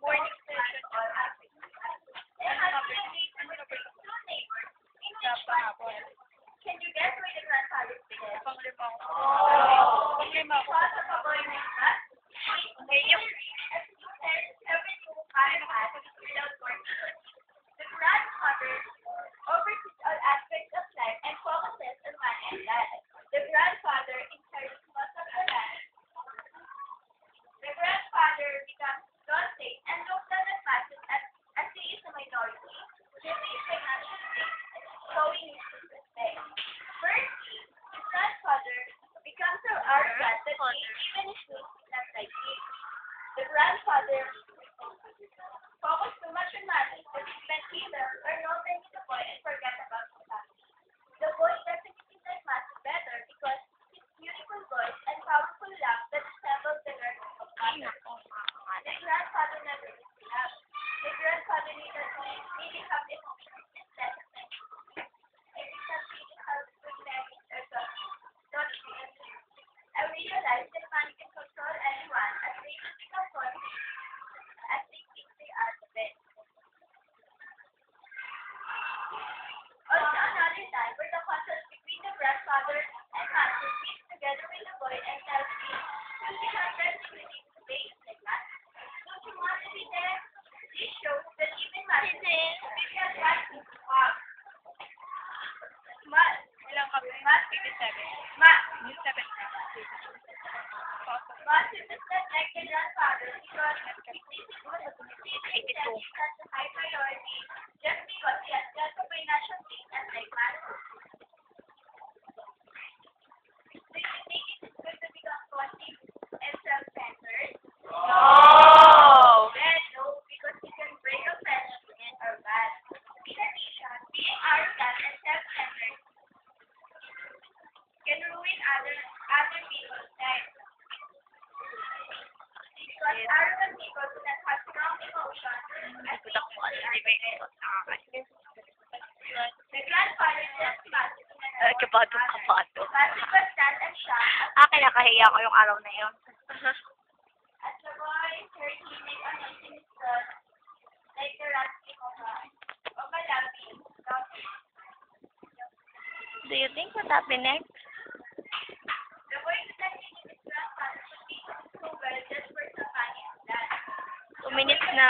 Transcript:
Morning session. Can you guess where the grandfather is? Panglima ko. Oh. Panglima ko. Because of a boy named Matt, Okay, yung everything will find us without working. The grandfather oversees all aspects of life and focuses on man and dad. The grandfather inherits most of the land. The grandfather becomes non-state and looks down at masses as he is a minority. He is financial state, showing his respect. Firstly, the grandfather becomes so arrogant that he even his niece is not like him. The grandfather focused too much on money that he spent either or no time with the boy and forgot about his family. The boy definitely like Matthew better because his beautiful voice and powerful laugh that resembles the girl of father. The grandfather never used to laugh. The grandfather needed have emotions instead of thinking. Every time he has good memories or thoughts, I realized that money can control anyone as they become confident as they think they are the best. Also, another time where the contrast between the grandfather and Matthew meets together with the boy and tells him, "Don't you have friends who need to behave like that? Don't you want to be there?" This shows that even Matthew can Matthew up. ilang kami? 87. Matthew 87 ka. does not like the grandfather because he thinks that he has a high priority just because he has got a financial thing and like Matthew. Do you think it is good to become positive and self-centered? Oh! Well, no, because it can break a friendship and or bad. In addition, being arrogant and self-centered can ruin other people's lives. Because arrogant people do not have strong emotions as they Budak mo, ano, di ba yung nakakain? the grandfather just Matthew in an Ay, kabato. Matthew was sad and shocked Kinakahiya ko yung araw na yun. as the boy heard he make a noise in his throat like the rasping of a lapping doggy. Do you think what happened next? The boy did not think his grandfather would be so well just for some money and that. 2 minutes na.